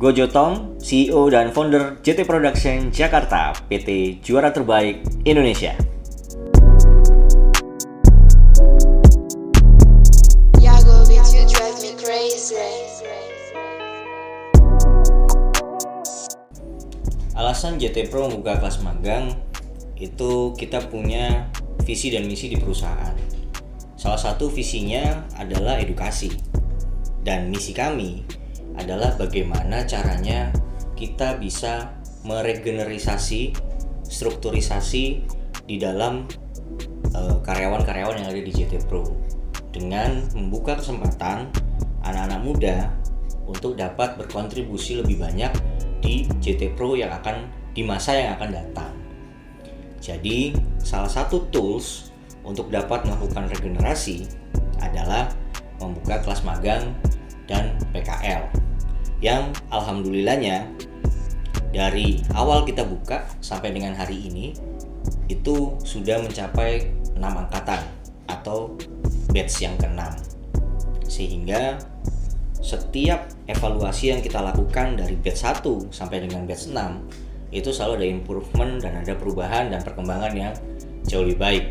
Gojo Tom, CEO dan founder JT Production Jakarta, PT Juara Terbaik Indonesia. Yago beats you drive me crazy. Alasan JT Pro membuka kelas magang itu kita punya visi dan misi di perusahaan. Salah satu visinya adalah edukasi, dan misi kami adalah bagaimana caranya kita bisa meregenerisasi, strukturisasi di dalam karyawan-karyawan yang ada di JT Pro dengan membuka kesempatan anak-anak muda untuk dapat berkontribusi lebih banyak di JT Pro yang akan di masa yang akan datang. Jadi salah satu tools untuk dapat melakukan regenerasi adalah membuka kelas magang dan PKL yang alhamdulillahnya dari awal kita buka sampai dengan hari ini itu sudah mencapai 6 angkatan atau batch yang ke-6, sehingga setiap evaluasi yang kita lakukan dari batch 1 sampai dengan batch 6 itu selalu ada improvement dan ada perubahan dan perkembangan yang jauh lebih baik.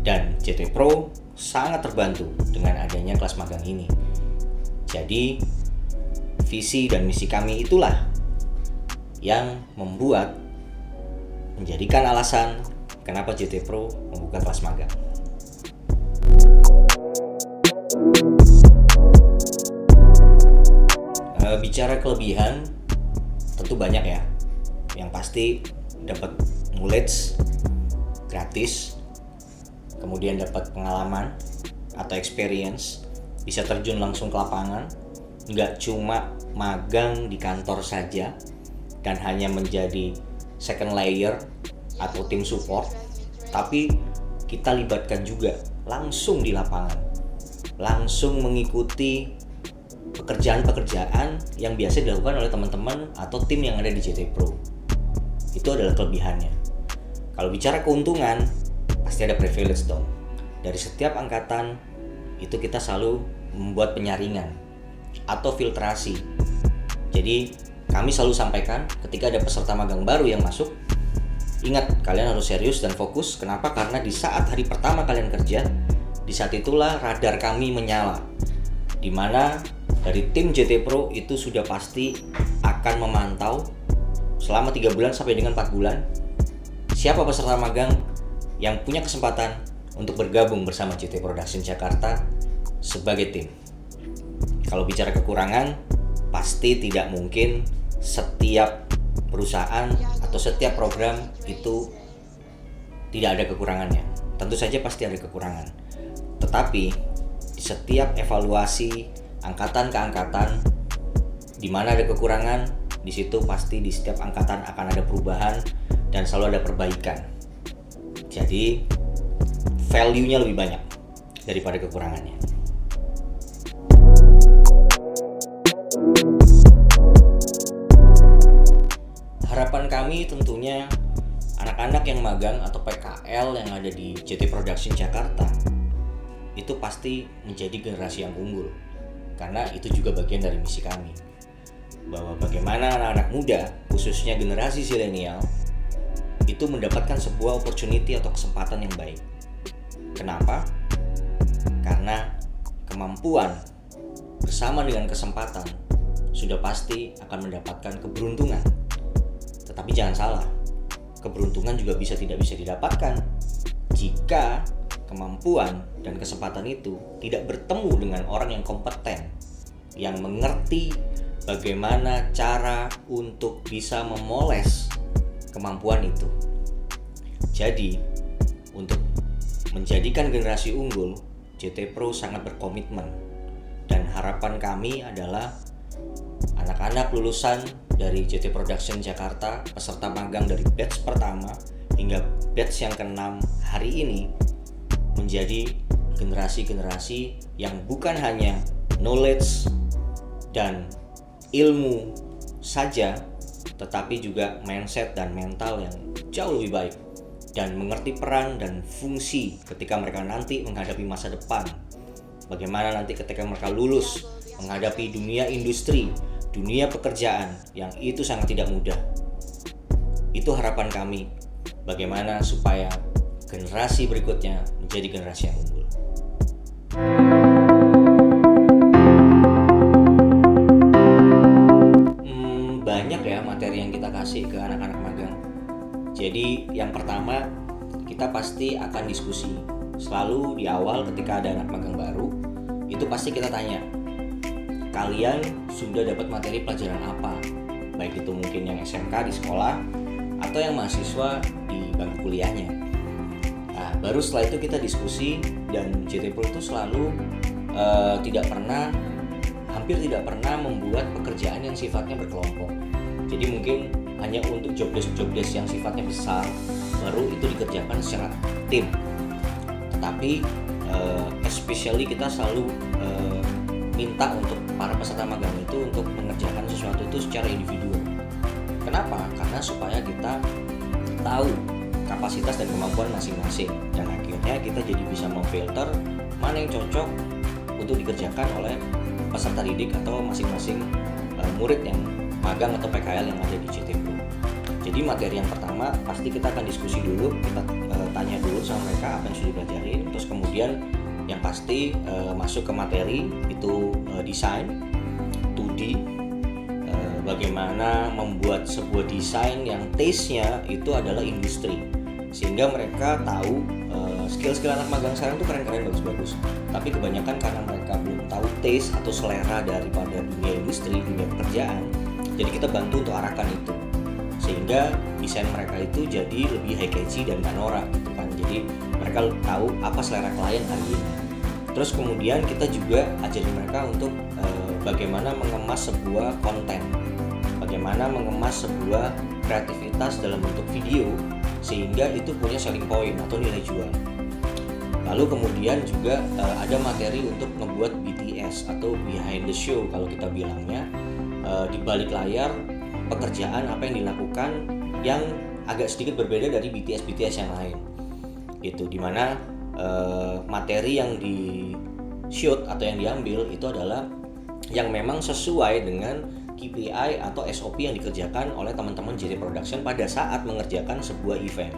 Dan JT Pro sangat terbantu dengan adanya kelas magang ini. Jadi visi dan misi kami itulah yang menjadikan alasan kenapa JT Pro membuka kelas magang. Bicara kelebihan tentu banyak ya. Yang pasti dapat knowledge gratis, kemudian dapat pengalaman atau experience, bisa terjun langsung ke lapangan, nggak cuma magang di kantor saja dan hanya menjadi second layer atau tim support, tapi kita libatkan juga langsung di lapangan, langsung mengikuti pekerjaan-pekerjaan yang biasa dilakukan oleh teman-teman atau tim yang ada di JT Pro. Itu adalah kelebihannya. Kalau bicara keuntungan, pasti ada privilege dong. Dari setiap angkatan itu kita selalu membuat penyaringan atau filtrasi. Jadi kami selalu sampaikan ketika ada peserta magang baru yang masuk, ingat kalian harus serius dan fokus. Kenapa? Karena di saat hari pertama kalian kerja, di saat itulah radar kami menyala, di mana dari tim JT Pro itu sudah pasti akan memantau selama 3 bulan sampai dengan 4 bulan siapa peserta magang yang punya kesempatan untuk bergabung bersama JT Production Jakarta sebagai tim. Kalau bicara kekurangan, pasti tidak mungkin setiap perusahaan atau setiap program itu tidak ada kekurangannya. Tentu saja pasti ada kekurangan. Tetapi di setiap evaluasi angkatan ke angkatan, di mana ada kekurangan, di situ pasti di setiap angkatan akan ada perubahan dan selalu ada perbaikan. Jadi value-nya lebih banyak daripada kekurangannya. Harapan kami tentunya anak-anak yang magang atau PKL yang ada di JT Production Jakarta itu pasti menjadi generasi yang unggul, karena itu juga bagian dari misi kami, bahwa bagaimana anak-anak muda, khususnya generasi zilenial, itu mendapatkan sebuah opportunity atau kesempatan yang baik. Kenapa? Karena kemampuan bersama dengan kesempatan sudah pasti akan mendapatkan keberuntungan. Tetapi jangan salah, keberuntungan juga tidak bisa didapatkan jika kemampuan dan kesempatan itu tidak bertemu dengan orang yang kompeten, yang mengerti bagaimana cara untuk bisa memoles kemampuan itu. Jadi, untuk menjadikan generasi unggul, JT Pro sangat berkomitmen, dan harapan kami adalah anak-anak lulusan dari JT Production Jakarta, peserta magang dari batch pertama hingga batch yang ke-6 hari ini, menjadi generasi-generasi yang bukan hanya knowledge dan ilmu saja, tetapi juga mindset dan mental yang jauh lebih baik, dan mengerti peran dan fungsi ketika mereka nanti menghadapi masa depan. Bagaimana nanti ketika mereka lulus menghadapi dunia industri, dunia pekerjaan yang itu sangat tidak mudah. Itu harapan kami, bagaimana supaya generasi berikutnya menjadi generasi yang unggul. Banyak ya materi yang kita kasih ke anak-anak magang. Jadi yang pertama, kita pasti akan diskusi. Selalu di awal ketika ada anak magang baru, itu pasti kita tanya, kalian sudah dapat materi pelajaran apa? Baik itu mungkin yang SMK di sekolah atau yang mahasiswa di bangku kuliahnya. Nah, baru setelah itu kita diskusi, dan JT Pro itu selalu hampir tidak pernah membuat pekerjaan yang sifatnya berkelompok. Jadi mungkin hanya untuk job desk yang sifatnya besar, baru itu dikerjakan secara tim. Tetapi especially kita selalu minta untuk para peserta magang itu untuk mengerjakan sesuatu itu secara individual. Kenapa? Karena supaya kita tahu kapasitas dan kemampuan masing-masing, dan akhirnya kita jadi bisa memfilter mana yang cocok untuk dikerjakan oleh peserta didik atau masing-masing murid yang magang atau PKL yang ada di JT Pro. Jadi materi yang pertama pasti kita akan diskusi dulu, kita tanya dulu sama mereka apa yang sudah dipelajarin, terus kemudian yang pasti masuk ke materi itu desain 2D, bagaimana membuat sebuah desain yang taste-nya itu adalah industri, sehingga mereka tahu skill-skill anak magang sekarang tuh keren-keren, bagus-bagus, tapi kebanyakan karena mereka belum tahu taste atau selera daripada dunia industri, dunia pekerjaan. Jadi kita bantu untuk arahkan itu, sehingga desain mereka itu jadi lebih high catchy dan gak norak gitu kan. Jadi mereka tahu apa selera klien hari ini. Terus kemudian kita juga ajarin mereka untuk bagaimana mengemas sebuah konten, bagaimana mengemas sebuah kreativitas dalam bentuk video sehingga itu punya selling point atau nilai jual. Lalu kemudian juga ada materi untuk membuat BTS atau behind the show kalau kita bilangnya, di balik layar pekerjaan apa yang dilakukan yang agak sedikit berbeda dari BTS yang lain. Gitu, dimana materi yang di shoot atau yang diambil itu adalah yang memang sesuai dengan KPI atau SOP yang dikerjakan oleh teman-teman JT Production pada saat mengerjakan sebuah event.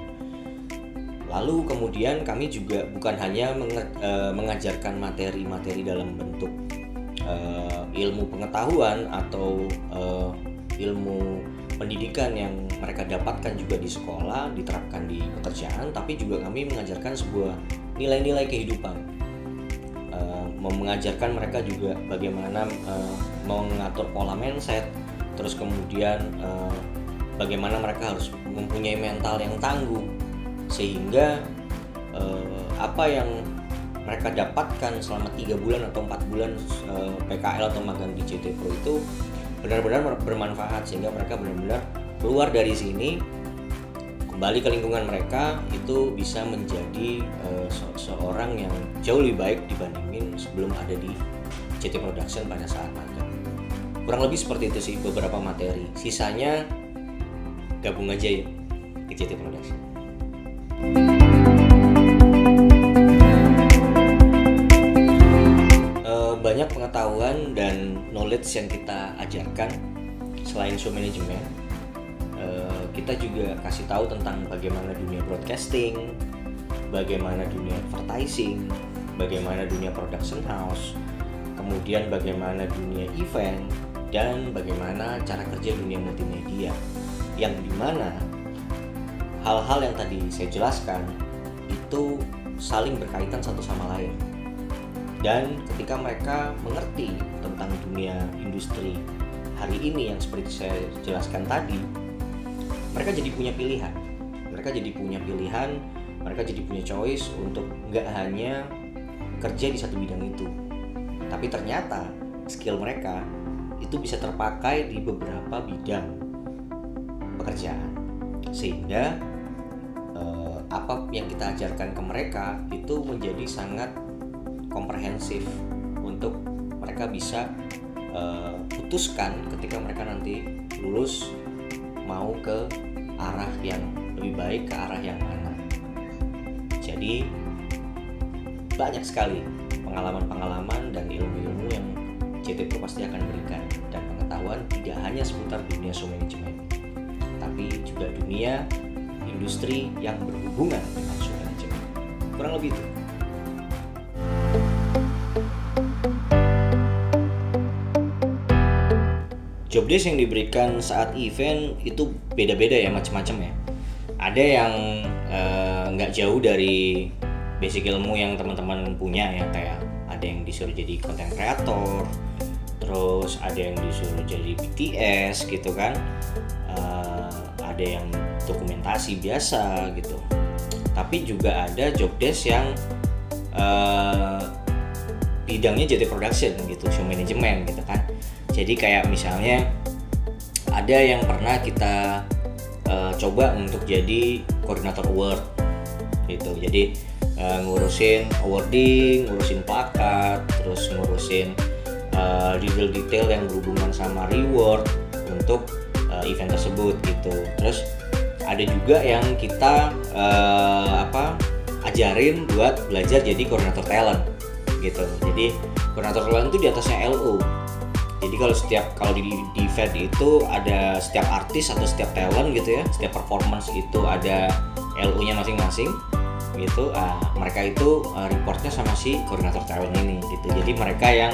Lalu kemudian kami juga bukan hanya mengajarkan materi-materi dalam bentuk ilmu pengetahuan atau ilmu pendidikan yang mereka dapatkan juga di sekolah, diterapkan di pekerjaan, tapi juga kami mengajarkan sebuah nilai-nilai kehidupan. Mengajarkan mereka juga bagaimana mengatur pola mindset, terus kemudian bagaimana mereka harus mempunyai mental yang tangguh, sehingga apa yang mereka dapatkan selama 3 bulan atau 4 bulan PKL atau magang di JT Pro itu benar-benar bermanfaat, sehingga mereka benar-benar keluar dari sini kembali ke lingkungan mereka itu bisa menjadi seorang yang jauh lebih baik dibandingin sebelum ada di JT Production pada saat magang. Kurang lebih seperti itu sih beberapa materi. Sisanya gabung aja ya ke JT Production. Banyak pengetahuan dan knowledge yang kita ajarkan. Selain show management, kita juga kasih tahu tentang bagaimana dunia broadcasting, bagaimana dunia advertising, bagaimana dunia production house, kemudian bagaimana dunia event, dan bagaimana cara kerja dunia multimedia, yang dimana hal-hal yang tadi saya jelaskan itu saling berkaitan satu sama lain. Dan ketika mereka mengerti tentang dunia industri hari ini yang seperti saya jelaskan tadi, mereka jadi punya pilihan. Mereka jadi punya choice untuk nggak hanya kerja di satu bidang itu, tapi ternyata skill mereka itu bisa terpakai di beberapa bidang pekerjaan, sehingga apa yang kita ajarkan ke mereka itu menjadi sangat komprehensif untuk mereka bisa putuskan ketika mereka nanti lulus mau ke arah yang lebih baik, ke arah yang mana. Jadi banyak sekali pengalaman-pengalaman dan ilmu-ilmu yang JT Pro pasti akan berikan dan pengetahuan tidak hanya seputar dunia show management, tapi juga dunia industri yang berhubungan dengan show management. Kurang lebih itu. Job desk yang diberikan saat event itu beda-beda ya, macam-macam ya. Ada yang nggak jauh dari basic ilmu yang teman-teman punya ya, kayak ada yang disuruh jadi content creator, terus ada yang disuruh jadi BTS gitu kan, ada yang dokumentasi biasa gitu. Tapi juga ada job desk yang bidangnya jadi production gitu, show management gitu kan. Jadi kayak misalnya ada yang pernah kita coba untuk jadi koordinator award gitu. Jadi ngurusin awarding, ngurusin plakat, terus ngurusin detail-detail yang berhubungan sama reward untuk event tersebut gitu. Terus ada juga yang kita ajarin buat belajar jadi koordinator talent gitu. Jadi koordinator talent itu di atasnya LO. Jadi kalau di event itu ada setiap artis atau setiap talent gitu ya, setiap performance itu ada LO-nya masing-masing gitu. Mereka itu reportnya sama si koordinator talent ini gitu. Jadi mereka yang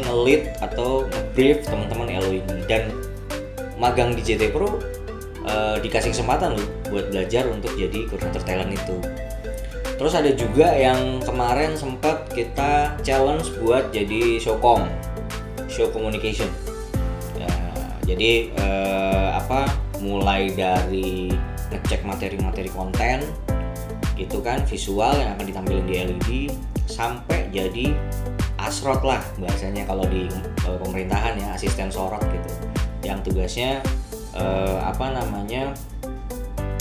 nge-lead atau nge-brief teman-teman LO ini. Dan magang di JT Pro dikasih kesempatan loh buat belajar untuk jadi koordinator talent itu. Terus ada juga yang kemarin sempat kita challenge buat jadi showcom, show communication. Jadi mulai dari ngecek materi-materi konten gitu kan, visual yang akan ditampilkan di LED, sampai jadi asrot lah bahasanya kalau di pemerintahan ya, asisten sorot gitu, yang tugasnya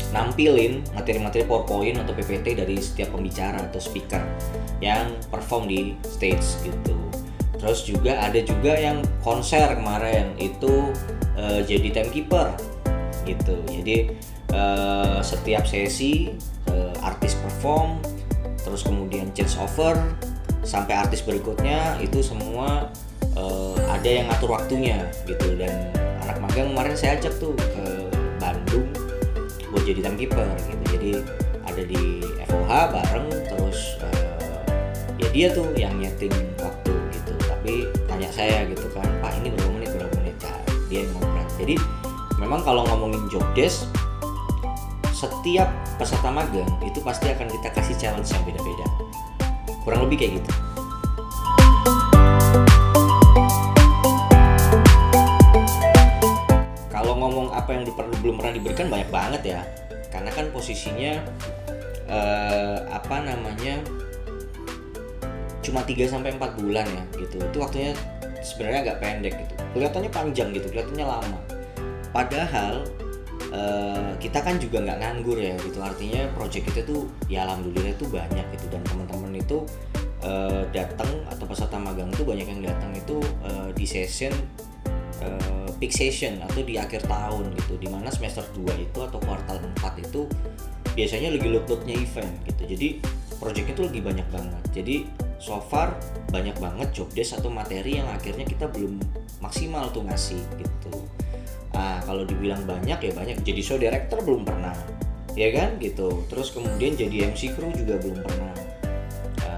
nampilin materi-materi PowerPoint atau PPT dari setiap pembicara atau speaker yang perform di stage gitu. Terus juga ada juga yang konser kemarin itu jadi timekeeper gitu. Jadi setiap sesi artis perform, terus kemudian change over sampai artis berikutnya itu semua ada yang ngatur waktunya gitu. Dan anak magang kemarin saya ajak tuh ke Bandung buat jadi timekeeper gitu. Jadi ada di FOH bareng, terus ya dia tuh yang nyeting waktu gitu. Tapi tanya saya gitu kan, Pak ini berapa menit nah, dia yang ngobrol. Jadi memang kalau ngomongin job desk, setiap peserta magang itu pasti akan kita kasih challenge yang beda-beda. Kurang lebih kayak gitu. Ngomong apa yang belum pernah diberikan banyak banget ya, karena kan posisinya cuma 3-4 bulan ya gitu. Itu waktunya sebenarnya agak pendek gitu, kelihatannya panjang gitu, kelihatannya lama, padahal kita kan juga nggak nganggur ya gitu. Artinya project kita tuh ya alhamdulillah itu banyak gitu, dan teman-teman itu datang atau peserta magang itu banyak yang datang itu di session peak session atau di akhir tahun gitu, dimana semester 2 itu atau kuartal 4 itu biasanya lagi load-loadnya event gitu. Jadi project itu lagi banyak banget. Jadi so far banyak banget job desk atau materi yang akhirnya kita belum maksimal tuh ngasih gitu. Kalau dibilang banyak ya banyak. Jadi show director belum pernah ya kan gitu. Terus kemudian jadi MC crew juga belum pernah.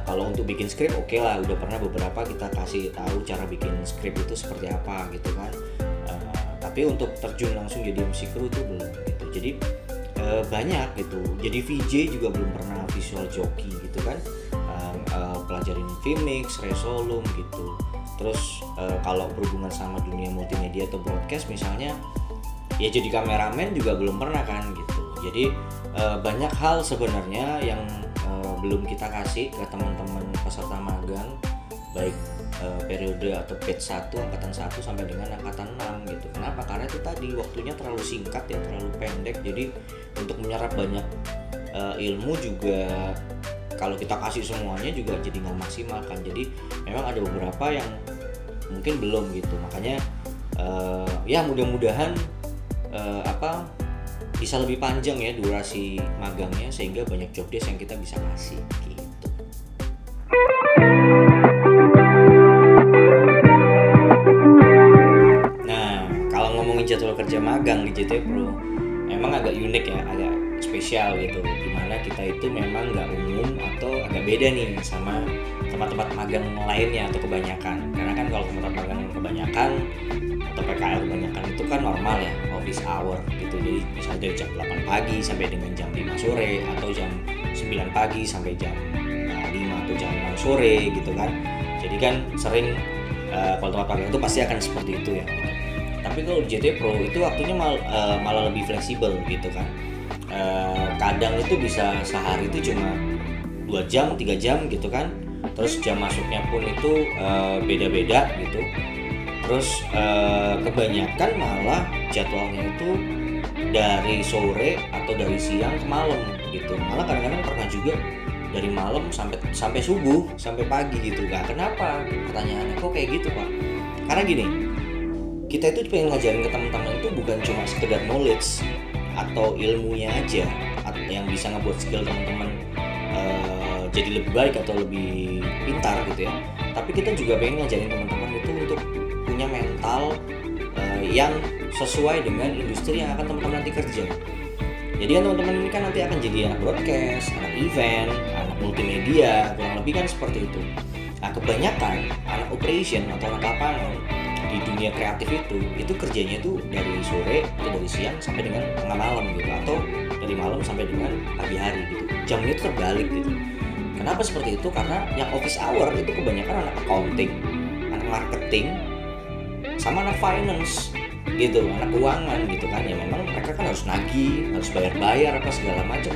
Kalau untuk bikin skrip oke lah, udah pernah beberapa kita kasih tahu cara bikin skrip itu seperti apa gitu kan. Tapi untuk terjun langsung jadi MC crew itu belum gitu. Jadi banyak gitu. Jadi VJ juga belum pernah, visual jockey gitu kan. Pelajarin Vmix, Resolum gitu. Terus kalau berhubungan sama dunia multimedia atau broadcast misalnya, ya jadi kameramen juga belum pernah kan gitu. Jadi banyak hal sebenarnya yang belum kita kasih ke teman-teman peserta magang, baik periode atau batch 1, angkatan 1 sampai dengan angkatan 6 gitu. Kenapa? Karena itu tadi waktunya terlalu singkat ya, terlalu pendek. Jadi untuk menyerap banyak ilmu juga kalau kita kasih semuanya juga jadi nggak maksimal kan. Jadi memang ada beberapa yang mungkin belum gitu. Makanya ya mudah-mudahan bisa lebih panjang ya durasi magangnya, sehingga banyak job desk yang kita bisa kasih gitu. kerja magang di JT Pro. Emang agak unik ya, agak spesial gitu, dimana kita itu memang nggak umum atau agak beda nih sama tempat-tempat magang lainnya atau kebanyakan. Karena kan kalau tempat magang kebanyakan atau PKL kebanyakan itu kan normal ya, office hour gitu. Jadi misalnya dari jam 8 pagi sampai dengan jam 5 sore atau jam 9 pagi sampai jam 5 atau jam 6 sore gitu kan. Jadi kan sering kalau tempat magang itu pasti akan seperti itu ya gitu. Tapi kalau JT Pro itu waktunya malah lebih fleksibel gitu kan. Kadang itu bisa sehari itu cuma 2 jam, 3 jam gitu kan. Terus jam masuknya pun itu beda-beda gitu. Terus kebanyakan malah jadwalnya itu dari sore atau dari siang ke malam gitu. Malah kadang-kadang pernah juga dari malam sampai subuh, sampai pagi gitu. Nah, kenapa? Pertanyaannya kok kayak gitu, Pak? Karena gini, kita itu pengen ngajarin ke teman-teman itu bukan cuma sekedar knowledge atau ilmunya aja yang bisa ngebuat skill teman-teman jadi lebih baik atau lebih pintar gitu ya. Tapi kita juga pengen ngajarin teman-teman itu untuk punya mental yang sesuai dengan industri yang akan teman-teman nanti kerja. Jadi kan teman-teman ini kan nanti akan jadi anak broadcast, anak event, anak multimedia, kurang lebih kan seperti itu. Nah, kebanyakan anak operation atau anak lapangan di dunia kreatif itu kerjanya itu dari sore atau dari siang sampai dengan tengah malam gitu, atau dari malam sampai dengan pagi hari gitu. Jamnya itu terbalik gitu. Kenapa seperti itu? Karena yang office hour itu kebanyakan anak accounting, anak marketing, sama anak finance gitu, anak keuangan gitu kan. Ya memang mereka kan harus nagih, harus bayar apa segala macam.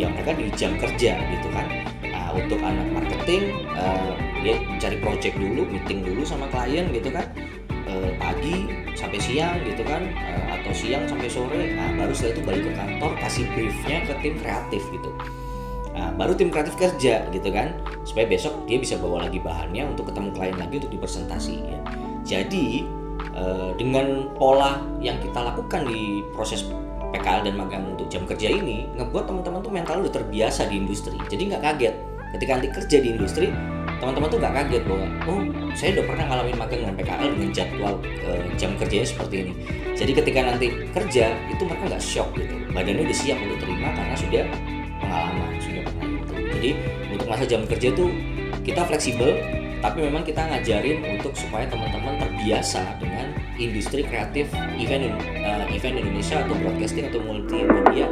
Ya mereka di jam kerja gitu kan. Nah, untuk anak marketing dia cari project dulu, meeting dulu sama klien gitu kan, pagi sampai siang gitu kan, atau siang sampai sore. Nah, baru setelah itu balik ke kantor, kasih briefnya ke tim kreatif gitu. Nah, baru tim kreatif kerja gitu kan, supaya besok dia bisa bawa lagi bahannya untuk ketemu klien lagi untuk dipresentasi ya. Jadi dengan pola yang kita lakukan di proses PKL dan magang untuk jam kerja ini ngebuat teman-teman tuh mental udah terbiasa di industri. Jadi nggak kaget ketika nanti kerja di industri, teman-teman tuh nggak kaget bahwa oh saya udah pernah ngalamin magang dengan PKL dengan jadwal jam kerjanya seperti ini. Jadi ketika nanti kerja itu mereka nggak shock gitu, badannya udah siap untuk terima karena sudah pengalaman, sudah pernah itu. Jadi untuk masa jam kerja tuh kita fleksibel, tapi memang kita ngajarin untuk supaya teman-teman terbiasa dengan industri kreatif event Indonesia atau broadcasting atau multimedia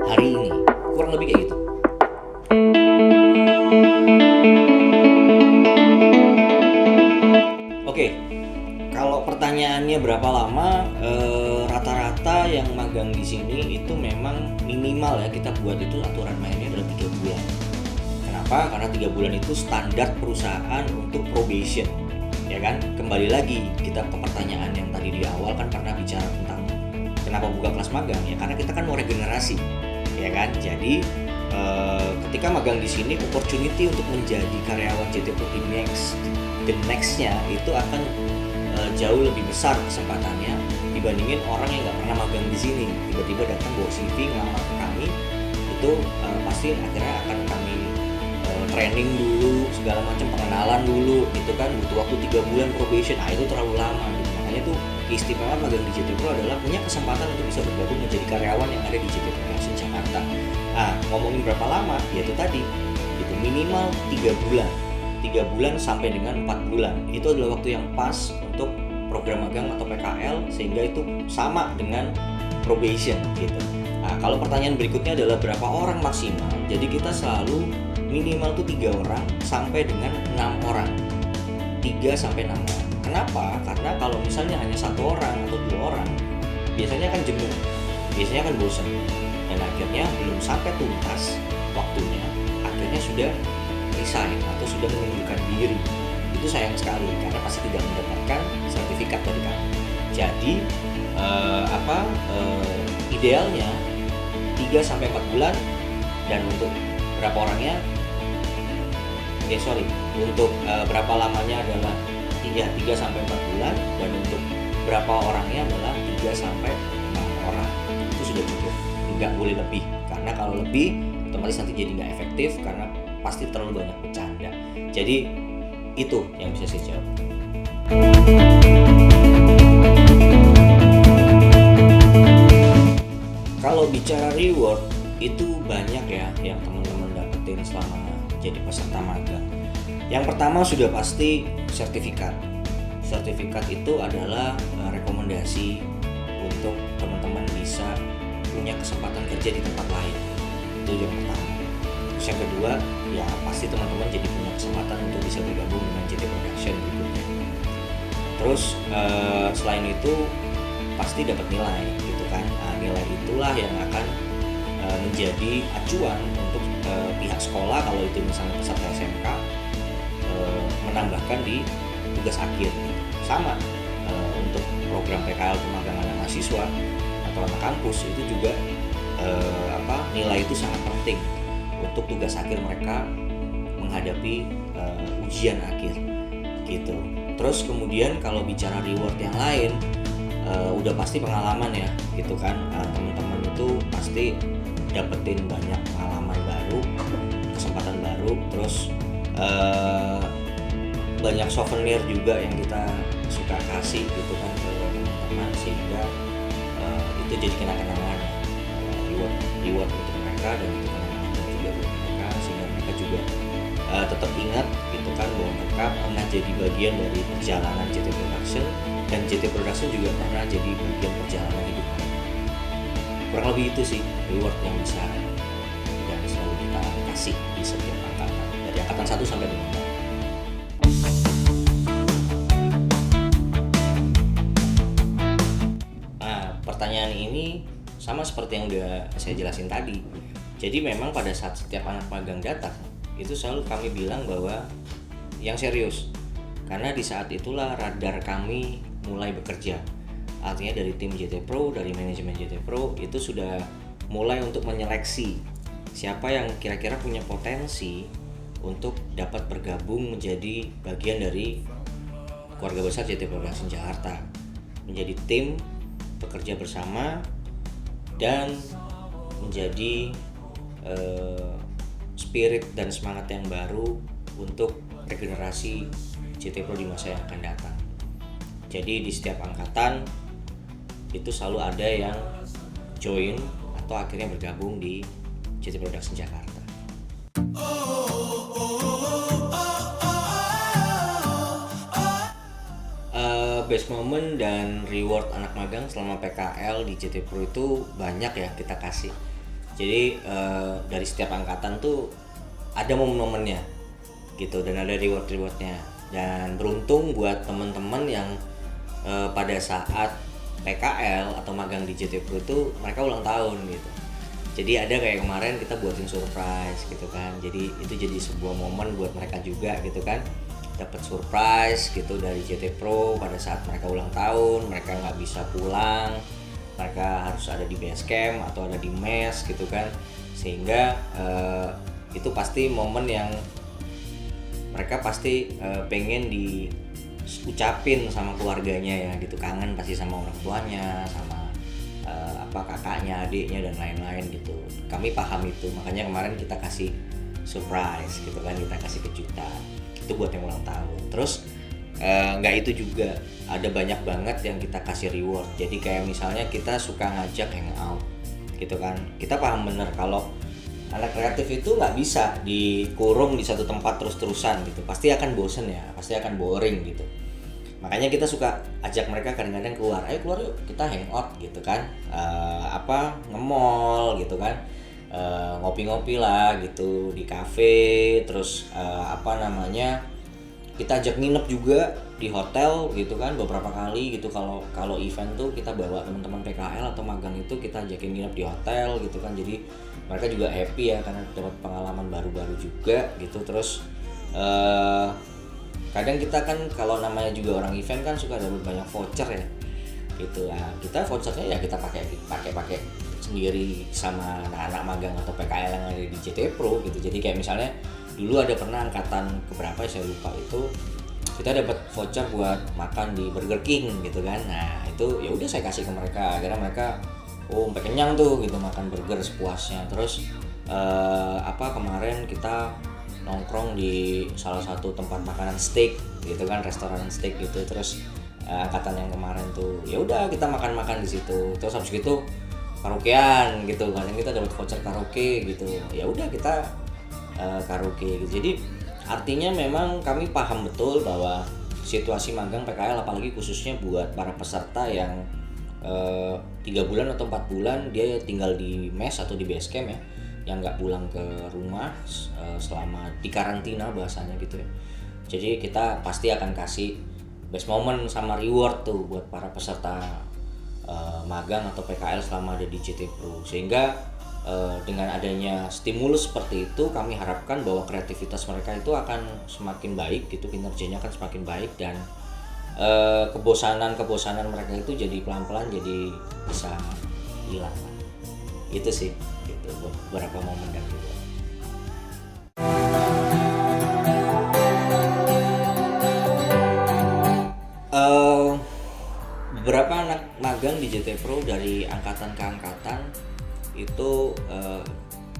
hari ini. Kurang lebih kayak gitu. Oke, kalau pertanyaannya berapa lama, rata-rata yang magang di sini itu memang minimal ya kita buat itu aturan mainnya adalah 3 bulan. Kenapa? Karena 3 bulan itu standar perusahaan untuk probation, ya kan? Kembali lagi kita ke pertanyaan yang tadi di awal kan pernah bicara tentang kenapa buka kelas magang ya, karena kita kan mau regenerasi, ya kan? Jadi ketika magang di sini opportunity untuk menjadi karyawan JT Pro the nextnya itu akan jauh lebih besar kesempatannya dibandingin orang yang nggak pernah magang di sini tiba-tiba datang bawa CV ngelamar ke kami. Itu pasti akhirnya akan kami training dulu, segala macam pengenalan dulu gitu kan, butuh waktu 3 bulan probation. Itu terlalu lama gitu. Makanya tuh keistimewaan magang di JT Pro adalah punya kesempatan untuk bisa bergabung menjadi karyawan yang ada di JT Production Jakarta. Ngomongin berapa lama, ya itu tadi itu minimal 3 bulan sampai dengan 4 bulan. Itu adalah waktu yang pas untuk program magang atau PKL, sehingga itu sama dengan probation gitu. Kalau pertanyaan berikutnya adalah berapa orang maksimal, jadi kita selalu minimal tuh 3 orang sampai dengan 6 orang, 3 sampai 6 orang. Kenapa? Karena kalau misalnya hanya 1 orang atau 2 orang, biasanya kan jenuh, biasanya kan bosan, dan akhirnya belum sampai tuntas waktunya, akhirnya sudah resign atau sudah mengundurkan diri. Itu sayang sekali karena pasti tidak mendapatkan sertifikat dari kami. Jadi idealnya 3 sampai 4 bulan, dan untuk berapa orangnya? Untuk berapa lamanya adalah 3 sampai 4 bulan, dan untuk berapa orangnya adalah 3 sampai 6 orang. Itu sudah cukup, nggak boleh lebih, karena kalau lebih otomatis nanti jadi nggak efektif karena pasti terlalu banyak bercanda. Jadi itu yang bisa saya jawab. Kalau bicara reward itu banyak ya yang teman-teman dapetin selama jadi peserta magang. Yang pertama sudah pasti sertifikat. Sertifikat itu adalah rekomendasi untuk teman-teman bisa punya kesempatan kerja di tempat lain. Itu yang pertama. Terus yang kedua, ya pasti teman-teman jadi punya kesempatan untuk bisa bergabung dengan JT Production berikutnya. Terus selain itu pasti dapat nilai gitu kan. Nah, nilai itulah yang akan menjadi acuan untuk pihak sekolah kalau itu misalnya peserta SMK menambahkan di tugas akhir gitu. Sama untuk program PKL pemagangan anak mahasiswa atau anak kampus itu juga nilai itu sangat penting untuk tugas akhir mereka menghadapi ujian akhir gitu. Terus kemudian kalau bicara reward yang lain udah pasti pengalaman ya gitu kan. Teman-teman itu pasti dapetin banyak pengalaman baru, kesempatan baru, terus banyak souvenir juga yang kita suka kasih gitu kan ke teman-teman, sehingga itu jadi kenang-kenangan reward untuk mereka dan itu kenang-kenangan juga buat mereka, sehingga mereka juga tetap ingat gitu kan bahwa mereka pernah jadi bagian dari perjalanan JT Production dan JT Production juga pernah jadi bagian perjalanan hidup mereka. Kurang lebih itu sih reward yang bisa dan selalu kita kasih di setiap angkatan dari angkatan 1 sampai 5. Pertanyaan ini sama seperti yang udah saya jelasin tadi. Jadi memang pada saat setiap anak magang datang itu selalu kami bilang bahwa yang serius, karena di saat itulah radar kami mulai bekerja. Artinya dari tim JT Pro, dari manajemen JT Pro itu sudah mulai untuk menyeleksi siapa yang kira-kira punya potensi untuk dapat bergabung menjadi bagian dari keluarga besar JT Production Jakarta, menjadi tim bekerja bersama dan menjadi spirit dan semangat yang baru untuk regenerasi JT Pro di masa yang akan datang. Jadi di setiap angkatan itu selalu ada yang join atau akhirnya bergabung di JT Production Jakarta. Best moment dan reward anak magang selama PKL di JT Pro itu banyak ya kita kasih. Jadi dari setiap angkatan tuh ada momen-momennya gitu dan ada reward-rewardnya. Dan beruntung buat teman-teman yang pada saat PKL atau magang di JT Pro itu mereka ulang tahun gitu. Jadi ada kayak kemarin kita buatin surprise gitu kan. Jadi itu jadi sebuah momen buat mereka juga gitu kan. Dapat surprise gitu dari JT Pro pada saat mereka ulang tahun, mereka nggak bisa pulang, mereka harus ada di base camp atau ada di mes gitu kan, sehingga itu pasti momen yang mereka pasti pengen diucapin sama keluarganya ya gitu, kangen pasti sama orang tuanya, sama kakaknya, adiknya dan lain-lain gitu. Kami paham itu, makanya kemarin kita kasih surprise gitu kan, kita kasih kejutan. Itu buat yang ulang tahun. Terus nggak itu juga, ada banyak banget yang kita kasih reward. Jadi kayak misalnya kita suka ngajak hangout gitu kan. Kita paham bener kalau anak kreatif itu nggak bisa dikurung di satu tempat terus-terusan gitu. Pasti akan bosen ya, pasti akan boring gitu. Makanya kita suka ajak mereka kadang-kadang keluar. Ayo keluar yuk, kita hangout gitu kan. Nge-mall gitu kan. Ngopi-ngopi lah gitu di kafe, terus kita ajak nginep juga di hotel gitu kan beberapa kali gitu. Kalau event tuh kita bawa teman-teman PKL atau magang itu kita ajakin nginep di hotel gitu kan, jadi mereka juga happy ya karena dapat pengalaman baru-baru juga gitu. Terus kadang kita kan kalau namanya juga orang event kan suka dapat banyak voucher ya gitu. Nah, kita vouchernya ya kita pakai sendiri sama anak-anak magang atau PKL yang ada di JT Pro gitu. Jadi kayak misalnya dulu ada pernah angkatan keberapa ya saya lupa, itu kita dapat voucher buat makan di Burger King gitu kan. Nah itu ya udah saya kasih ke mereka, akhirnya mereka sampai kenyang tuh gitu makan burger sepuasnya. Terus kemarin kita nongkrong di salah satu tempat makanan steak gitu kan, restoran steak gitu. Terus angkatan yang kemarin tuh ya udah kita makan-makan di situ. Terus habis gitu karaokean gitu, kadang kita dapat voucher karaoke gitu, ya udah kita karaoke gitu. Jadi artinya memang kami paham betul bahwa situasi magang PKL, apalagi khususnya buat para peserta yang 3 bulan atau 4 bulan dia tinggal di mes atau di base camp ya, yang nggak pulang ke rumah selama di karantina bahasanya gitu ya. Jadi kita pasti akan kasih best moment sama reward tuh buat para peserta magang atau PKL selama ada di JT Pro, sehingga dengan adanya stimulus seperti itu kami harapkan bahwa kreativitas mereka itu akan semakin baik gitu, kinerjanya akan semakin baik, dan kebosanan mereka itu jadi pelan-pelan jadi bisa hilang. Itu sih gitu beberapa momen dan juga. Beberapa anak magang di JT Pro dari angkatan ke angkatan itu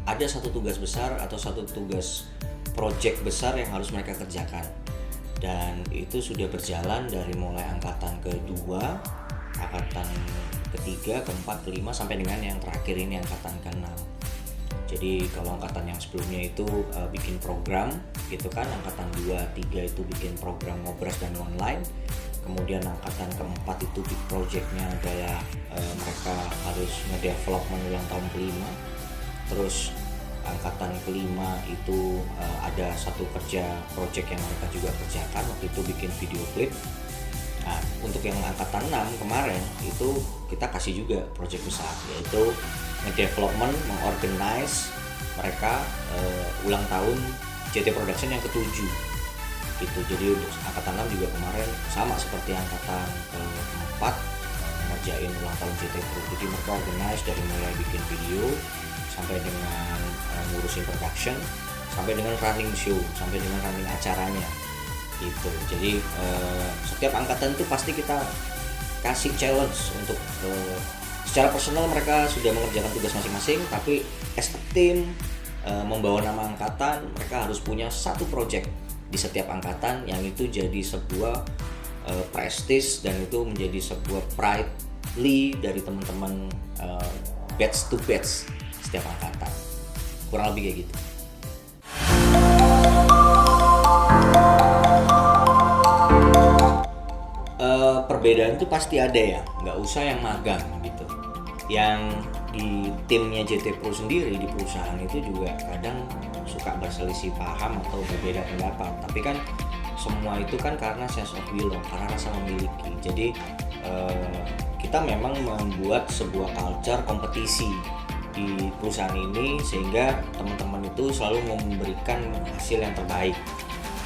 ada satu tugas besar atau satu tugas project besar yang harus mereka kerjakan, dan itu sudah berjalan dari mulai angkatan kedua, angkatan ketiga, keempat, kelima, sampai dengan yang terakhir ini angkatan keenam. Jadi kalau angkatan yang sebelumnya itu bikin program gitu kan, angkatan 2, 3 itu bikin program ngobras dan online. Kemudian angkatan keempat itu big projectnya adalah mereka harus ngedevelopment ulang tahun kelima. Terus angkatan kelima itu ada satu kerja project yang mereka juga kerjakan, waktu itu bikin video klip. Nah, untuk yang angkatan 6 kemarin itu kita kasih juga project besar, yaitu ngedevelopment, mengorganize mereka ulang tahun JT Production yang ke-7 gitu. Jadi untuk angkatan 6 juga kemarin sama seperti angkatan ke-4 ngerjain ulang tahun JT Pro. Jadi mereka organize dari mulai bikin video sampai dengan ngurusin production, sampai dengan running show, sampai dengan running acaranya gitu. Jadi setiap angkatan itu pasti kita kasih challenge untuk secara personal mereka sudah mengerjakan tugas masing-masing, tapi as a team membawa nama angkatan, mereka harus punya satu project di setiap angkatan yang itu jadi sebuah prestige, dan itu menjadi sebuah pride dari teman-teman batch to batch setiap angkatan, kurang lebih kayak gitu. Perbedaan itu pasti ada ya, nggak usah yang magang gitu. Yang di timnya JT Pro sendiri di perusahaan itu juga kadang suka berselisih paham atau berbeda pendapat, tapi kan semua itu kan karena sense of belong, karena rasa memiliki. Jadi kita memang membuat sebuah culture kompetisi di perusahaan ini sehingga teman-teman itu selalu memberikan hasil yang terbaik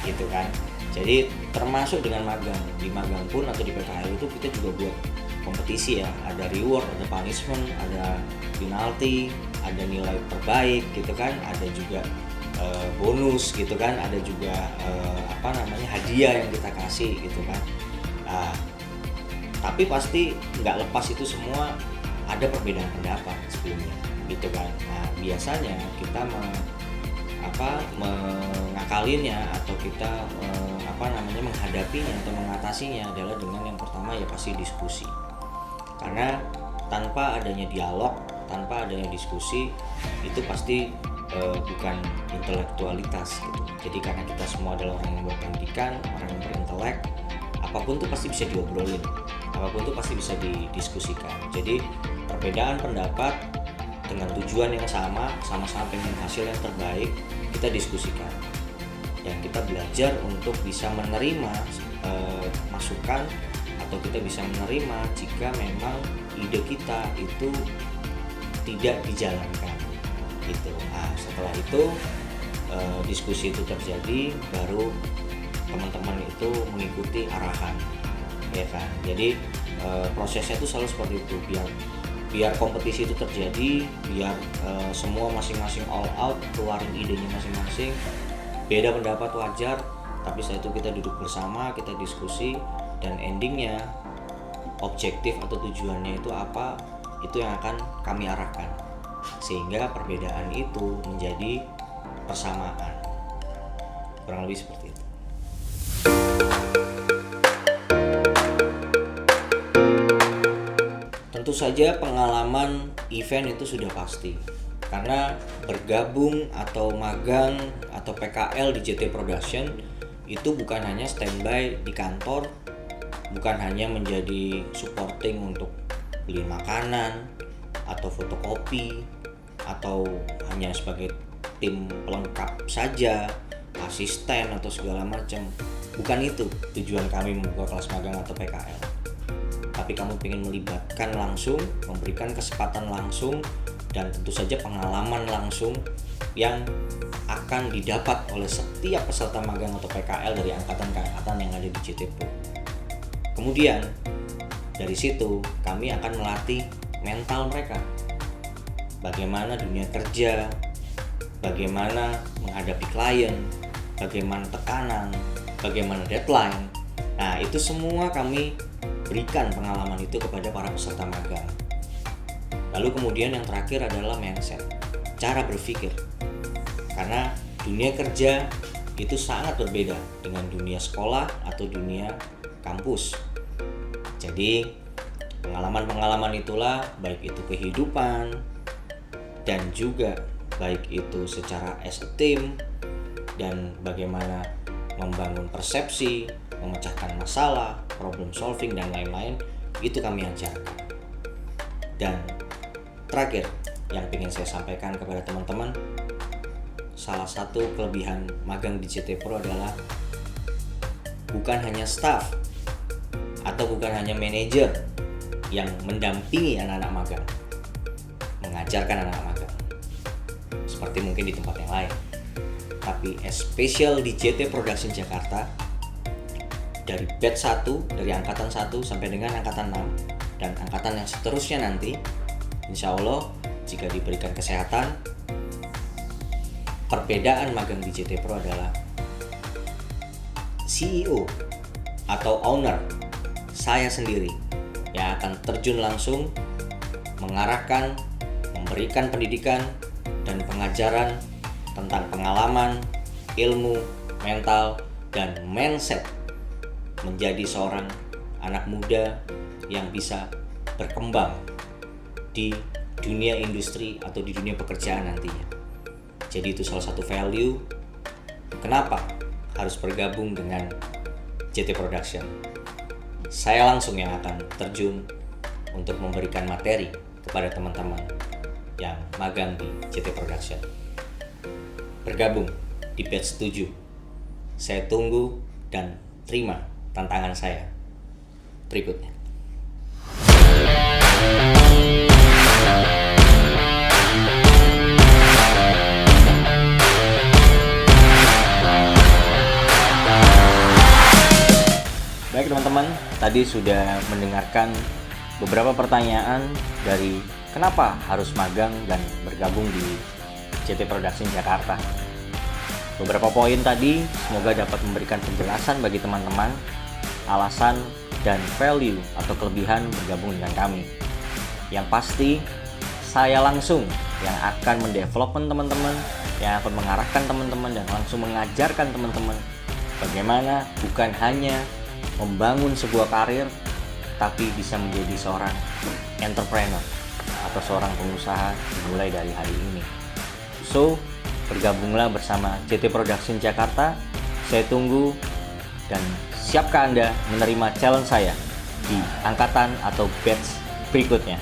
gitu kan. Jadi termasuk dengan magang, di magang pun atau di PKL itu kita juga buat kompetisi ya, ada reward, ada punishment, ada penalti, ada nilai terbaik gitu kan, ada juga bonus gitu kan, ada juga hadiah yang kita kasih gitu kan. Tapi pasti nggak lepas itu semua ada perbedaan pendapat sebelumnya gitu kan. Nah, biasanya kita mengakalinya atau kita menghadapinya atau mengatasinya adalah dengan yang pertama ya pasti diskusi. Karena tanpa adanya dialog, tanpa adanya diskusi itu pasti bukan intelektualitas gitu. Jadi karena kita semua adalah orang yang berpendidikan, orang yang berintelek, apapun tuh pasti bisa diobrolin, apapun tuh pasti bisa didiskusikan. Jadi perbedaan pendapat dengan tujuan yang sama, sama-sama pengen hasil yang terbaik, kita diskusikan. Dan kita belajar untuk bisa menerima masukan, atau kita bisa menerima jika memang ide kita itu tidak dijalankan gitu. Nah, setelah itu diskusi itu terjadi, baru teman-teman itu mengikuti arahan ya kan. Jadi prosesnya itu selalu seperti itu, biar kompetisi itu terjadi, biar semua masing-masing all out, keluarin idenya masing-masing. Beda pendapat wajar, tapi setelah itu kita duduk bersama, kita diskusi, dan endingnya objektif atau tujuannya itu apa, itu yang akan kami arahkan, sehingga perbedaan itu menjadi persamaan, kurang lebih seperti itu. Tentu saja pengalaman event itu sudah pasti. Karena bergabung atau magang atau PKL di JT Production itu bukan hanya standby di kantor, bukan hanya menjadi supporting untuk beli makanan atau fotokopi, atau hanya sebagai tim pelengkap saja, asisten atau segala macam. Bukan itu tujuan kami membuka kelas magang atau PKL. Tapi kamu ingin melibatkan langsung, memberikan kesempatan langsung, dan tentu saja pengalaman langsung yang akan didapat oleh setiap peserta magang atau PKL dari angkatan ke angkatan yang ada di JT Pro. Kemudian dari situ kami akan melatih mental mereka. Bagaimana dunia kerja, bagaimana menghadapi klien, bagaimana tekanan, bagaimana deadline. Nah, itu semua kami berikan pengalaman itu kepada para peserta magang. Lalu kemudian yang terakhir adalah mindset, cara berpikir. Karena dunia kerja itu sangat berbeda dengan dunia sekolah atau dunia kampus. Jadi pengalaman-pengalaman itulah, baik itu kehidupan dan juga baik itu secara as a team, dan bagaimana membangun persepsi, memecahkan masalah, problem solving, dan lain-lain, itu kami ajarkan. Dan terakhir yang ingin saya sampaikan kepada teman-teman, salah satu kelebihan magang di JT Pro adalah bukan hanya staff atau bukan hanya manajer yang mendampingi anak-anak magang, mengajarkan anak-anak magang seperti mungkin di tempat yang lain, tapi especially di JT Production Jakarta, dari batch 1, dari angkatan 1 sampai dengan angkatan 6 dan angkatan yang seterusnya nanti, insya Allah jika diberikan kesehatan, perbedaan magang di JT Pro adalah CEO atau owner, saya sendiri yang akan terjun langsung mengarahkan, memberikan pendidikan dan pengajaran tentang pengalaman, ilmu, mental, dan mindset menjadi seorang anak muda yang bisa berkembang di dunia industri atau di dunia pekerjaan nantinya. Jadi itu salah satu value kenapa harus bergabung dengan JT Production. Saya langsung yang akan terjun untuk memberikan materi kepada teman-teman yang magang di JT Production. Bergabung di batch 7. Saya tunggu dan terima tantangan saya berikutnya. Baik teman-teman, tadi sudah mendengarkan beberapa pertanyaan dari kenapa harus magang dan bergabung di JT Production Jakarta. Beberapa poin tadi semoga dapat memberikan penjelasan bagi teman-teman alasan dan value atau kelebihan bergabung dengan kami. Yang pasti saya langsung yang akan mendevelopment teman-teman, yang akan mengarahkan teman-teman dan langsung mengajarkan teman-teman bagaimana bukan hanya membangun sebuah karir, tapi bisa menjadi seorang entrepreneur atau seorang pengusaha dimulai dari hari ini. So, bergabunglah bersama JT Production Jakarta. Saya tunggu dan siapkah Anda menerima challenge saya di angkatan atau batch berikutnya.